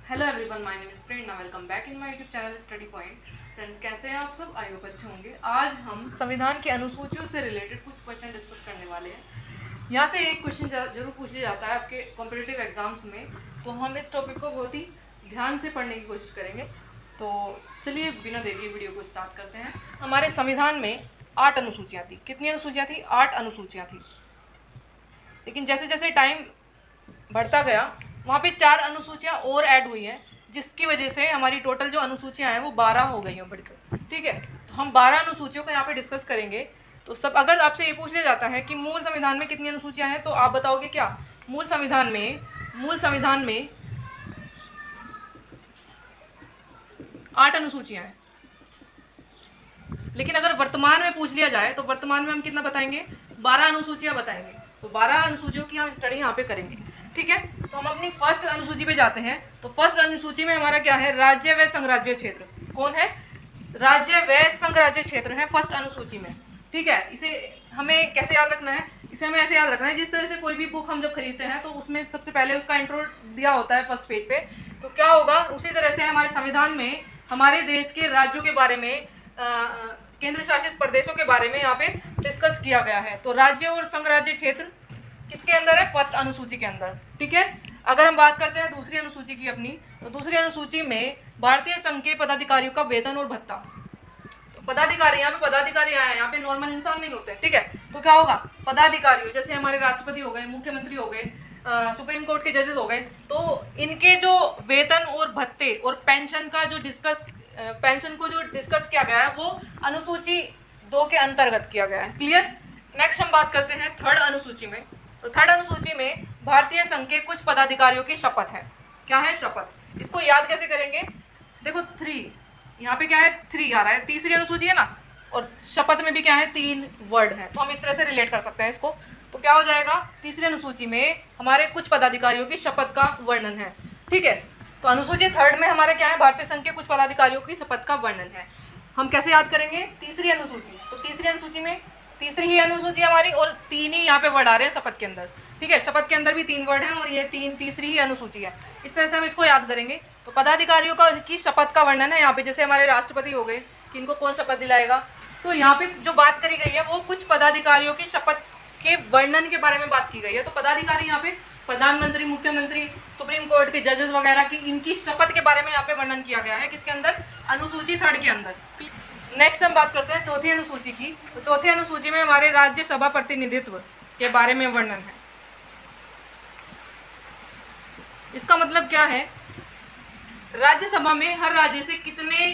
Hello everyone, my name is Prerna. Welcome back in my YouTube channel study point. Friends, कैसे हैं आप सब? I hope अच्छे होंगे। आज हम संविधान की अनुसूचियों से रिलेटेड कुछ क्वेश्चन डिस्कस करने वाले हैं। यहाँ से एक क्वेश्चन जरूर पूछ लिया जाता है आपके कॉम्पिटिटिव एग्जाम्स में, तो हम इस टॉपिक को बहुत ही ध्यान से पढ़ने की कोशिश करेंगे। तो चलिए बिना देर के वीडियो को स्टार्ट करते हैं। हमारे संविधान में 8 अनुसूचियाँ थी। कितनी अनुसूचियाँ थी? 8 अनुसूचियाँ थी। लेकिन जैसे जैसे टाइम बढ़ता गया वहाँ पे 4 अनुसूचियाँ और ऐड हुई हैं, जिसकी वजह से हमारी टोटल जो अनुसूचियाँ हैं वो 12 हो गई हैं बढ़कर। ठीक है, तो हम 12 अनुसूचियों को यहाँ पे डिस्कस करेंगे। तो सब अगर आपसे ये पूछ लिया जाता है कि मूल संविधान में कितनी अनुसूचियाँ हैं, तो आप बताओगे क्या? मूल संविधान में 8 अनुसूचियाँ हैं। लेकिन अगर वर्तमान में पूछ लिया जाए तो वर्तमान में हम कितना बताएंगे? 12 अनुसूचियाँ बताएंगे। तो 12 अनुसूचियों की हम स्टडी यहाँ पे करेंगे। ठीक है, तो हम अपनी फर्स्ट अनुसूची पे जाते हैं। तो फर्स्ट अनुसूची में हमारा क्या है? राज्य व संघराज्य क्षेत्र। कौन है? राज्य व संघराज्य क्षेत्र है फर्स्ट अनुसूची में। ठीक है, इसे हमें कैसे याद रखना है? इसे हमें ऐसे याद रखना है, जिस तरह से कोई भी बुक हम जब खरीदते हैं तो उसमें सबसे पहले उसका इंट्रो दिया होता है फर्स्ट पेज पे। तो क्या होगा, उसी तरह से हमारे संविधान में हमारे देश के राज्यों के बारे में, केंद्र शासित प्रदेशों के बारे में यहाँ पे डिस्कस किया गया है। तो राज्य और संघराज्य क्षेत्र किसके अंदर है? फर्स्ट अनुसूची के अंदर। ठीक है, अगर हम बात करते हैं दूसरी अनुसूची की अपनी, तो दूसरी अनुसूची में भारतीय संघ के पदाधिकारियों का वेतन और भत्ता। तो पदाधिकारी, यहाँ पे पदाधिकारी आए हैं, यहाँ पे नॉर्मल इंसान नहीं होते। ठीक है, तो क्या होगा? पदाधिकारी जैसे हमारे राष्ट्रपति हो गए, मुख्यमंत्री हो गए, सुप्रीम कोर्ट के जजेस हो गए, तो इनके जो वेतन और भत्ते और पेंशन को जो डिस्कस किया गया है वो अनुसूची 2 के अंतर्गत किया गया है। क्लियर? नेक्स्ट हम बात करते हैं थर्ड अनुसूची में। तो थर्ड अनुसूची में भारतीय संघ के कुछ पदाधिकारियों की शपथ है। क्या है? शपथ। इसको याद कैसे करेंगे? देखो 3, यहाँ पे क्या है? 3 आ रहा है, तीसरी अनुसूची है ना, और शपथ में भी क्या है? 3 वर्ड है। तो हम इस तरह से रिलेट कर सकते हैं इसको। तो क्या हो जाएगा? तीसरी अनुसूची में हमारे कुछ पदाधिकारियों की शपथ का वर्णन है। ठीक है, तो अनुसूची थर्ड में हमारे क्या है? भारतीय संघ के कुछ पदाधिकारियों की शपथ का वर्णन है। हम कैसे याद करेंगे? तीसरी अनुसूची, तो तीसरी अनुसूची में तीसरी ही अनुसूची हमारी, और 3 ही यहाँ पे वर्ड आ रहे हैं शपथ के अंदर। ठीक है, शपथ के अंदर भी 3 वर्ड हैं और ये तीसरी ही अनुसूची है। इस तरह से हम इसको याद करेंगे। तो पदाधिकारियों की शपथ का वर्णन है यहाँ पे। जैसे हमारे राष्ट्रपति हो गए, कि इनको कौन शपथ दिलाएगा, तो यहाँ पे जो बात करी गई है वो कुछ पदाधिकारियों की शपथ के वर्णन के बारे में बात की गई है। तो पदाधिकारी यहाँ पे प्रधानमंत्री, मुख्यमंत्री, सुप्रीम कोर्ट के जजेस वगैरह की, इनकी शपथ के बारे में यहाँ पे वर्णन किया गया है। किसके अंदर? अनुसूची थर्ड के अंदर। नेक्स्ट हम बात करते हैं चौथी अनुसूची की। तो चौथी अनुसूची में हमारे राज्यसभा प्रतिनिधित्व के बारे में वर्णन है। इसका मतलब क्या है? राज्यसभा में हर राज्य से कितने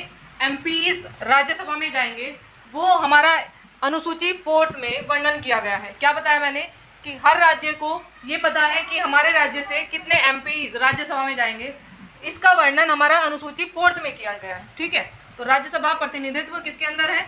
एमपीज राज्यसभा में जाएंगे, वो हमारा अनुसूची 4th में वर्णन किया गया है। क्या बताया मैंने? कि हर राज्य को ये पता है कि हमारे राज्य से कितने एमपीज राज्यसभा में जाएंगे। इसका वर्णन हमारा अनुसूची 4th में किया गया है। ठीक है, तो राज्यसभा प्रतिनिधित्व किसके अंदर है?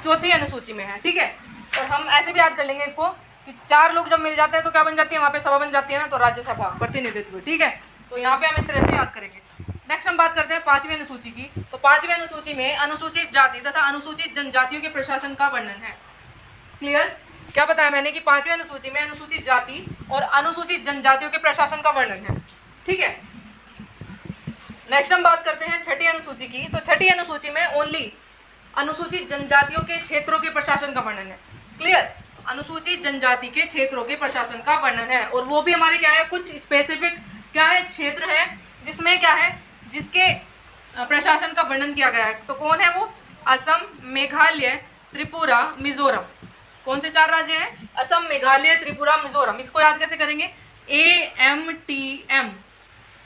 चौथी अनुसूची में है। ठीक है, और हम ऐसे भी याद कर लेंगे इसको कि 4 लोग जब मिल जाते हैं तो क्या बन जाती है? वहाँ पे सभा बन जाती है ना, तो राज्यसभा प्रतिनिधित्व। ठीक है, तो यहाँ पे हम इस तरह से याद करेंगे। नेक्स्ट हम बात करते हैं 5वीं अनुसूची की। तो 5वीं अनुसूची में अनुसूचित जाति तथा अनुसूचित जनजातियों के प्रशासन का वर्णन है। क्लियर? क्या बताया मैंने? कि 5वीं अनुसूची में अनुसूचित जाति और अनुसूचित जनजातियों के प्रशासन का वर्णन है। ठीक है, नेक्स्ट हम बात करते हैं छठी अनुसूची की। तो छठी अनुसूची में ओनली अनुसूचित जनजातियों के क्षेत्रों के प्रशासन का वर्णन है। क्लियर? अनुसूचित जनजाति के क्षेत्रों के प्रशासन का वर्णन है, और वो भी हमारे क्या है? कुछ स्पेसिफिक क्या है? क्षेत्र है, जिसमें क्या है? जिसके प्रशासन का वर्णन किया गया है। तो कौन है वो? असम, मेघालय, त्रिपुरा, मिजोरम। कौन से 4 राज्य हैं? असम, मेघालय, त्रिपुरा, मिजोरम। इसको याद कैसे करेंगे? AMTM।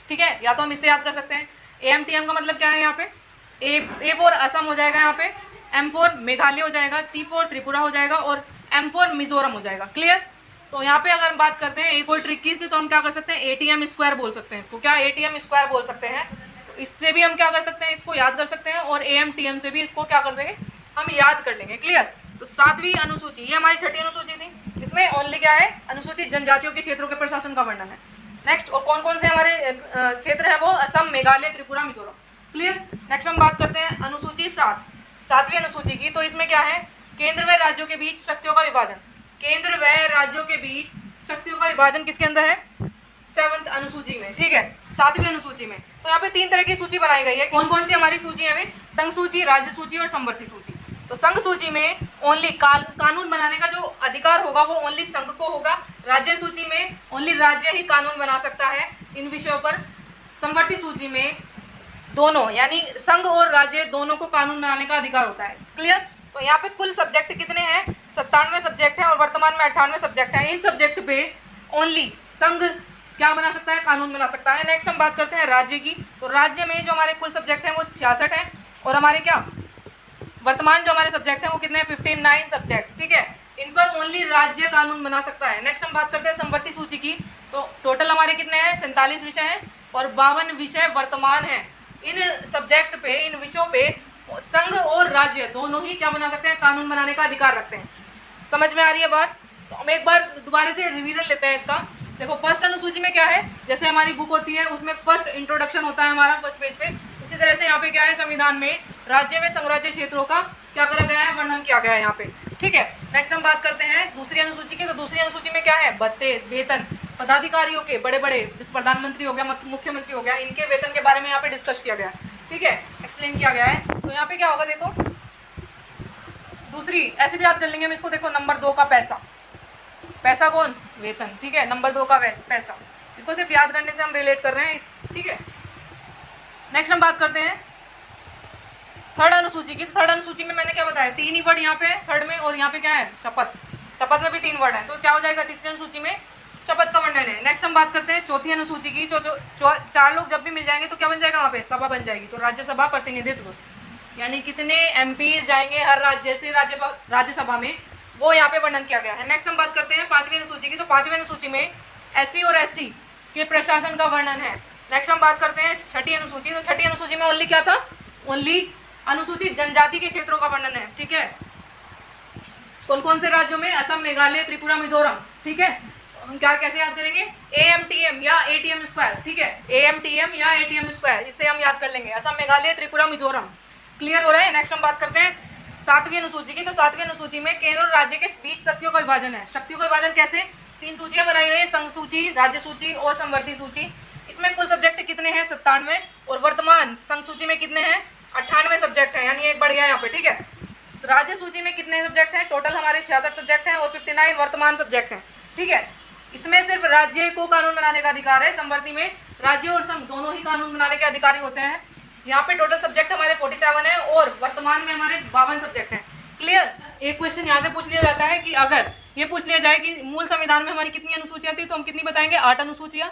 ठीक है, या तो हम इससे याद कर सकते हैं। AMTM का मतलब क्या है? यहाँ पे A फॉर असम हो जाएगा, यहाँ पे M फॉर मेघालय हो जाएगा, T फॉर त्रिपुरा हो जाएगा, और M फॉर मिजोरम हो जाएगा। क्लियर? तो यहाँ पे अगर हम बात करते हैं एक और ट्रिक की, तो हम क्या कर सकते हैं? ATM स्क्वायर बोल सकते हैं इसको। क्या? ATM स्क्वायर बोल सकते हैं। तो इससे भी हम क्या कर सकते हैं? इसको याद कर सकते हैं, और AMTM से भी इसको क्या कर देंगे? हम याद कर लेंगे। क्लियर? तो 7वीं अनुसूची, ये हमारी छठी अनुसूची थी। इसमें ओनली क्या है? अनुसूचित जनजातियों के क्षेत्रों के प्रशासन का वर्णन है। नेक्स्ट, और कौन कौन से हमारे क्षेत्र है वो? असम, मेघालय, त्रिपुरा, मिजोरम। क्लियर? नेक्स्ट हम बात करते हैं अनुसूची 7वीं अनुसूची की। तो इसमें क्या है? केंद्र व राज्यों के बीच शक्तियों का विभाजन। केंद्र व राज्यों के बीच शक्तियों का विभाजन किसके अंदर है? 7th अनुसूची में, ठीक है, 7वीं अनुसूची में। तो यहाँ पे 3 तरह की सूची बनाई गई है। कौन कौन सी हमारी सूची है? संघ सूची, राज्य सूची और समवर्ती सूची। तो संघ सूची में ओनली कानून बनाने का जो अधिकार होगा वो ओनली संघ को होगा। राज्य सूची में ओनली राज्य ही कानून बना सकता है इन विषयों पर। समवर्ती सूची में दोनों यानी संघ और राज्य दोनों को कानून बनाने का अधिकार होता है। क्लियर? तो यहाँ पे कुल सब्जेक्ट कितने हैं? 97 सब्जेक्ट हैं और वर्तमान में 98 सब्जेक्ट हैं। इन सब्जेक्ट पे ओनली संघ क्या बना सकता है? कानून बना सकता है। नेक्स्ट हम बात करते हैं राज्य की। तो राज्य में जो हमारे कुल सब्जेक्ट हैं वो 66 हैं और हमारे क्या वर्तमान जो हमारे सब्जेक्ट हैं वो कितने हैं? 59 सब्जेक्ट, ठीक है। इन पर ओनली राज्य कानून बना सकता है। नेक्स्ट हम बात करते हैं समवर्ती सूची की। तो टोटल हमारे कितने हैं? 47 विषय हैं और 52 विषय वर्तमान हैं। इन सब्जेक्ट पे, इन विषयों पे संघ और राज्य दोनों ही क्या बना सकते हैं? कानून बनाने का अधिकार रखते हैं। समझ में आ रही है बात? तो हम एक बार दोबारा से रिवीजन लेते हैं इसका। देखो फर्स्ट अनुसूची में क्या है? जैसे हमारी बुक होती है उसमें फर्स्ट इंट्रोडक्शन होता है हमारा फर्स्ट पेज पे, उसी तरह से यहाँ पे क्या है? संविधान में राज्य में संघराज्य क्षेत्रों का क्या करा गया है? वर्णन किया गया है यहाँ पे, ठीक है। नेक्स्ट हम बात करते हैं दूसरी अनुसूची की। तो दूसरी अनुसूची में क्या है? भत्ते, वेतन, पदाधिकारियों के, बड़े बड़े प्रधानमंत्री हो गया, मुख्यमंत्री हो गया, इनके वेतन के बारे में यहाँ पे डिस्कस किया गया, ठीक है, एक्सप्लेन किया गया है। तो यहाँ पे क्या होगा? देखो दूसरी ऐसे भी याद कर लेंगे हम इसको। देखो नंबर 2 का पैसा, पैसा कौन? वेतन, ठीक है। नंबर 2 का पैसा, इसको सिर्फ याद करने से हम रिलेट कर रहे हैं, ठीक है। नेक्स्ट हम बात करते हैं थर्ड अनुसूची की। थर्ड अनुसूची में मैंने क्या बताया? 3 ही वर्ड यहाँ पे थर्ड में, और यहाँ पे क्या है? शपथ। शपथ में भी 3 वर्ड हैं, तो क्या हो जाएगा? तीसरी अनुसूची में शपथ का वर्णन है। नेक्स्ट हम बात करते हैं चौथी अनुसूची की। 4 लोग जब भी मिल जाएंगे तो क्या बन जाएगा? वहाँ पे सभा बन जाएगी। तो राज्यसभा प्रतिनिधित्व, यानी कितने MP जाएंगे हर राज्य से राज्यसभा में, वो यहाँ पे वर्णन किया गया है। नेक्स्ट हम बात करते हैं 5वीं अनुसूची की। तो 5वीं अनुसूची में SC और ST के प्रशासन का वर्णन है। नेक्स्ट हम बात करते हैं 6ठी अनुसूची। तो 6ठी अनुसूची में ओनली क्या था? ओनली अनुसूचित जनजाति के क्षेत्रों का वर्णन है, ठीक है। कौन कौन से राज्यों में? असम, मेघालय, त्रिपुरा, मिजोरम, ठीक है। हम क्या कैसे याद करेंगे? AMTM या ATM स्क्वायर, ठीक है, AMTM या ATM स्क्वायर, इससे हम याद कर लेंगे। असम, मेघालय, त्रिपुरा, मिजोरम। क्लियर हो रहा है? नेक्स्ट हम बात करते हैं 7वीं अनुसूची की। तो 7वीं अनुसूची में केंद्र और राज्य के बीच शक्तियों का विभाजन है। शक्तियों का विभाजन कैसे? 3 सूचियां बनाई गई है, संघ सूची, राज्य सूची और समवर्ती सूची। इसमें कुल सब्जेक्ट कितने हैं? 97 और वर्तमान संघ सूची में कितने हैं? 98 सब्जेक्ट हैं, यानी एक बढ़ गया यहाँ पे, ठीक है। राज्य सूची में कितने सब्जेक्ट हैं? टोटल हमारे 66 सब्जेक्ट हैं और 59 वर्तमान सब्जेक्ट हैं, ठीक है। इसमें सिर्फ राज्य को कानून बनाने का अधिकार है। समवर्ती में राज्य और संघ दोनों ही कानून बनाने के अधिकारी होते हैं। यहाँ पे टोटल सब्जेक्ट हमारे 47 है और वर्तमान में हमारे 52 सब्जेक्ट हैं। क्लियर? एक क्वेश्चन यहाँ से पूछ लिया जाता है कि अगर ये पूछ लिया जाए कि मूल संविधान में हमारी कितनी अनुसूचियाँ थी, तो हम कितनी बताएंगे? 8 अनुसूचियाँ,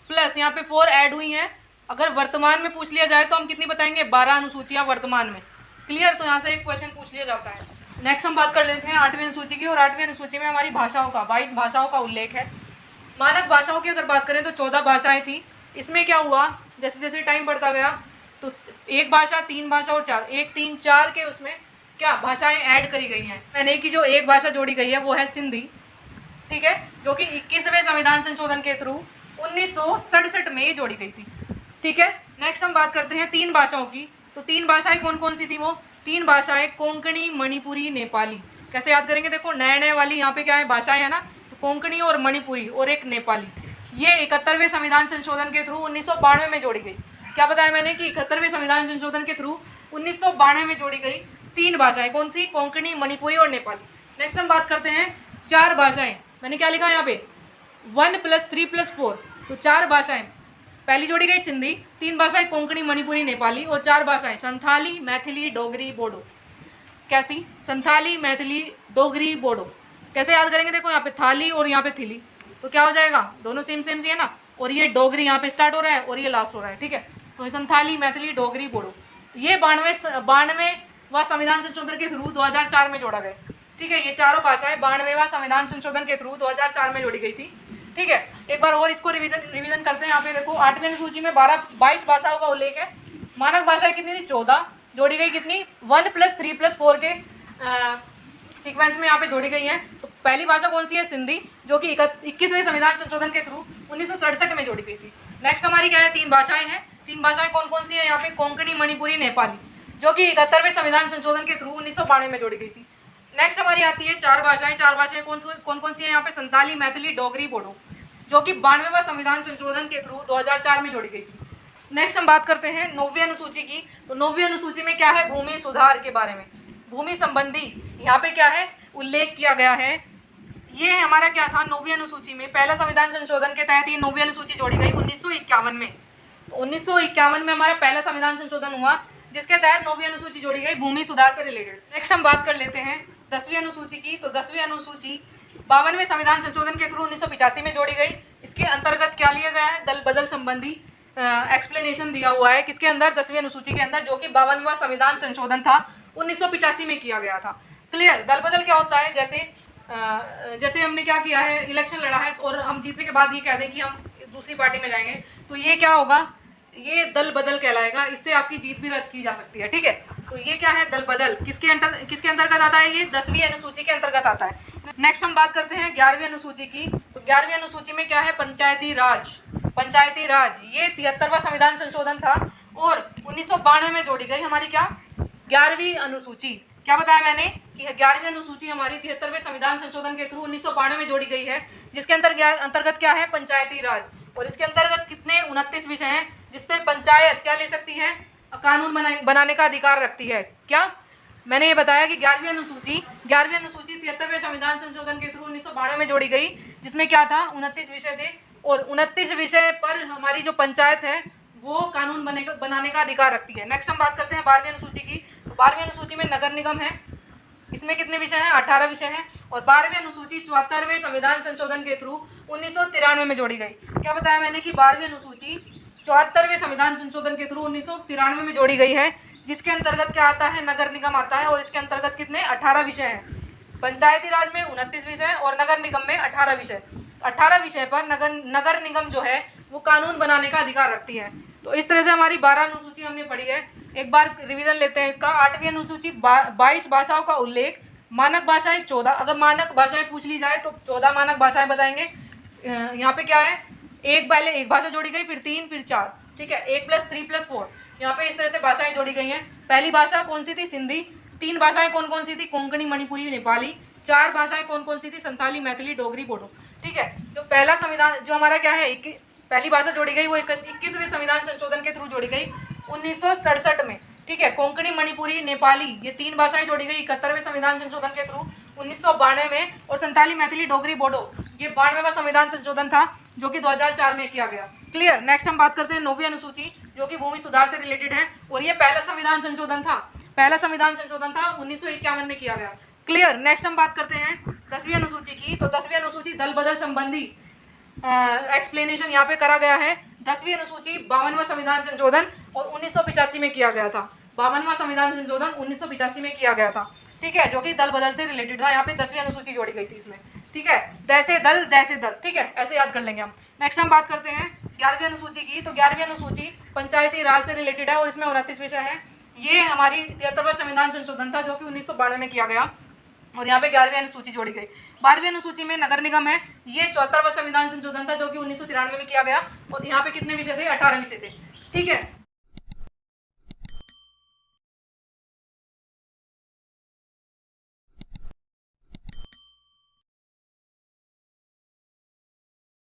प्लस यहाँ पे 4 ऐड हुई हैं। अगर वर्तमान में पूछ लिया जाए तो हम कितनी बताएंगे? 12 अनुसूचियाँ वर्तमान में। क्लियर? तो यहाँ से एक क्वेश्चन पूछ लिया जाता है। नेक्स्ट हम बात कर लेते हैं 8वीं अनुसूची की। और 8वीं अनुसूची में हमारी भाषाओं का 22 भाषाओं का उल्लेख है। मानक भाषाओं की अगर बात करें तो 14 भाषाएं थी। इसमें क्या हुआ? जैसे जैसे टाइम बढ़ता गया तो 1 भाषा, 3 भाषा और 4, 1, 3, 4 के उसमें क्या भाषाएं ऐड करी गई हैं। मैंने की जो एक भाषा जोड़ी गई है वो है सिंधी, ठीक है, जो कि 21वें संविधान संशोधन के थ्रू 1967 में ये जोड़ी गई थी, ठीक है। नेक्स्ट हम बात करते हैं 3 भाषाओं की। तो 3 भाषाएं कौन कौन सी थी? वो 3 भाषाएं कोंकणी, मणिपुरी, नेपाली। कैसे याद करेंगे? देखो नए नए वाली यहाँ पे क्या है? भाषाएं है ना, तो कोंकणी और मणिपुरी और एक नेपाली, ये 71वें संविधान संशोधन के थ्रू 1992 में जोड़ी गई। क्या बताया मैंने कि 71वें संविधान संशोधन के थ्रू 1992 में जोड़ी गई 3 भाषाएं। कौन सी? कोंकणी, मणिपुरी और नेपाली। नेक्स्ट हम बात करते हैं 4 भाषाएं। मैंने क्या लिखा यहाँ पे? 1 + 3 + 4, तो 4 भाषाएं। पहली जोड़ी गई सिंधी, 3 भाषाएं कोंकणी, मणिपुरी, नेपाली और 4 भाषाएं संथाली, मैथिली, डोगरी, बोडो। कैसी? संथाली, मैथिली, डोगरी, बोडो। कैसे याद करेंगे? देखो यहाँ पे थाली और यहाँ पे थिली, तो क्या हो जाएगा? दोनों सेम सेम सी है ना, और ये डोगरी यहाँ पे स्टार्ट हो रहा है और ये लास्ट हो रहा है, ठीक है। तो संथाली, मैथिली, डोगरी, बोडो, ये 92वां संविधान संशोधन के थ्रू 2004 में जोड़ा गया, ठीक है। ये चारों भाषाएं 92वां संविधान संशोधन के थ्रू 2004 में जोड़ी गई थी, ठीक है। एक बार और इसको रिवीजन करते हैं। यहाँ पे देखो 8वीं अनुसूची में 22 भाषाओं का उल्लेख है। मानक भाषाएं कितनी थी? 14, जोड़ी गई कितनी? 1 + 3 + 4 के सीक्वेंस में यहाँ पे जोड़ी गई हैं। तो पहली भाषा कौन सी है? सिंधी, जो कि 21वें संविधान संशोधन के थ्रू 1967 में जोड़ी गई थी। नेक्स्ट हमारी क्या है? 3 भाषाएं हैं। 3 भाषाएं कौन कौन सी है? यहाँ पे कोंकणी, मणिपुरी, नेपाली, जो कि 71वें संविधान संशोधन के थ्रू 1992 में जोड़ी गई थी। नेक्स्ट हमारी आती है 4 भाषाएं। 4 भाषाएं कौन कौन सी है यहाँ पे? संताली, मैथिली, डोगरी, बोडो। जो कि 92वां संविधान संशोधन के थ्रू 2004 में जोड़ी गई थी। नेक्स्ट हम बात करते हैं 9वीं अनुसूची की। तो 9वीं अनुसूची में क्या है, भूमि सुधार के बारे में, भूमि संबंधी यहाँ पे क्या है उल्लेख किया गया है। ये हमारा क्या था 9वीं अनुसूची में, पहला संविधान संशोधन के तहत ये 9वीं अनुसूची जोड़ी गई 1951 में। 1951 में हमारा पहला संविधान संशोधन हुआ जिसके तहत 9वीं अनुसूची जोड़ी गई भूमि सुधार से रिलेटेड। नेक्स्ट हम बात कर लेते हैं 10वीं अनुसूची की। तो 10वीं अनुसूची 52वें संविधान संशोधन के थ्रू 1985 में जोड़ी गई। इसके अंतर्गत क्या लिया गया है, दल बदल संबंधी एक्सप्लेनेशन दिया हुआ है किसके अंदर, 10वीं अनुसूची के अंदर, जो कि 52वां संविधान संशोधन था 1985 में किया गया था। क्लियर। दल बदल क्या होता है, जैसे हमने क्या किया है, इलेक्शन लड़ा है और हम जीतने के बाद ये कह दें कि हम दूसरी पार्टी में जाएंगे, तो ये क्या होगा, ये दल बदल कहलाएगा। इससे आपकी जीत भी रद्द की जा सकती है। ठीक है, तो ये क्या है दल बदल, किसके अंतर्गत आता है, ये 10वीं अनुसूची के अंतर्गत आता है। नेक्स्ट हम बात करते हैं 11वीं अनुसूची की। तो 11वीं अनुसूची में क्या है, पंचायती राज। पंचायती राज ये 73वां संविधान संशोधन था और 1992 में जोड़ी गई हमारी क्या 11वीं अनुसूची। क्या बताया मैंने कि 11वीं अनुसूची हमारी 73वें संविधान संशोधन के थ्रू 1992 में जोड़ी गई है, जिसके अंतर्गत क्या है, पंचायती राज। और इसके अंतर्गत कितने 29 विषय हैं जिस पर पंचायत क्या ले सकती है, कानून बनाने का अधिकार रखती है। क्या मैंने ये बताया कि 11वीं अनुसूची 73वें संविधान संशोधन के थ्रू 1992 में जोड़ी गई, जिसमें क्या था 29 विषय थे और 29 विषय पर हमारी जो पंचायत है वो कानून बनाने का अधिकार रखती है। नेक्स्ट हम बात करते हैं 12वीं अनुसूची की। तो 12वीं अनुसूची में नगर निगम है, इसमें कितने विषय हैं, 18 विषय हैं। और 12वीं अनुसूची 74वें संविधान संशोधन के थ्रू 1993 में जोड़ी गई। क्या बताया मैंने कि 12वीं अनुसूची 74वें संविधान संशोधन के थ्रू 1993 में जोड़ी गई है, जिसके अंतर्गत क्या आता है, नगर निगम आता है। और इसके अंतर्गत कितने 18 विषय हैं। पंचायती राज में 29 विषय और नगर निगम में 18 विषय। 18 विषय पर नगर निगम जो है वो कानून बनाने का अधिकार रखती है। तो इस तरह से हमारी 12 अनुसूची हमने पढ़ी है। एक बार रिवीजन लेते हैं इसका। 8वीं अनुसूची 22 भाषाओं का उल्लेख, मानक भाषाएं 14। अगर मानक भाषाएं पूछ ली जाए तो 14 मानक भाषाएं बताएंगे। यहाँ पे क्या है, पहले एक भाषा जोड़ी गई, फिर 3, फिर 4। ठीक है, 1 + 3 + 4। यहाँ पे इस तरह से भाषाएं जोड़ी गई हैं। पहली भाषा कौन सी थी, सिंधी। 3 भाषाएं कौन कौन सी थी, कोंकणी, मणिपुरी, नेपाली। 4 भाषाएं कौन कौन सी थी, संथाली, मैथिली, डोगरी, बोडो। ठीक है, जो पहला संविधान जो हमारा क्या है, पहली भाषा जोड़ी गई वो 21वें संविधान संशोधन के थ्रू जोड़ी गई 1967 में। ठीक है, कोंकणी, मणिपुरी, नेपाली ये 3 भाषाएं जोड़ी गई 71वें संविधान संशोधन के थ्रू 1992 में। और संथाली, मैथिली, डोगरी, बोडो ये 92वां संविधान संशोधन था जो कि 2004 में किया गया। क्लियर। नेक्स्ट हम बात करते हैं 9वीं अनुसूची जो कि भूमि सुधार से रिलेटेड है और ये पहला संविधान संशोधन था 1951 में किया गया। क्लियर। नेक्स्ट हम बात करते हैं 10वीं अनुसूची की। तो 10वीं अनुसूची दल बदल संबंधी एक्सप्लेनेशन यहाँ पे करा गया है। 10वीं अनुसूची 52वां संविधान संशोधन और 1985 में किया गया था। 52वां संविधान संशोधन 1985 में किया गया था। ठीक है, जो कि दल बदल से रिलेटेड था। यहाँ पे 10वीं अनुसूची जोड़ी गई थी इसमें। ठीक है, दैसे दल दैसे दस। ठीक है, ऐसे याद कर लेंगे हम। नेक्स्ट हम बात करते हैं 11वीं अनुसूची की। तो 11वीं अनुसूची पंचायती राज से रिलेटेड है और इसमें 29 विषय है। ये हमारी 73वां संविधान संशोधन था जो कि 1992 में किया गया और यहाँ पे 11वीं अनुसूची जोड़ी गई। 12वीं अनुसूची में नगर निगम है, ये 74वां संविधान संशोधन था जो कि 1993 में किया गया और यहाँ पे कितने विषय थे, 18 विषय थे। ठीक है।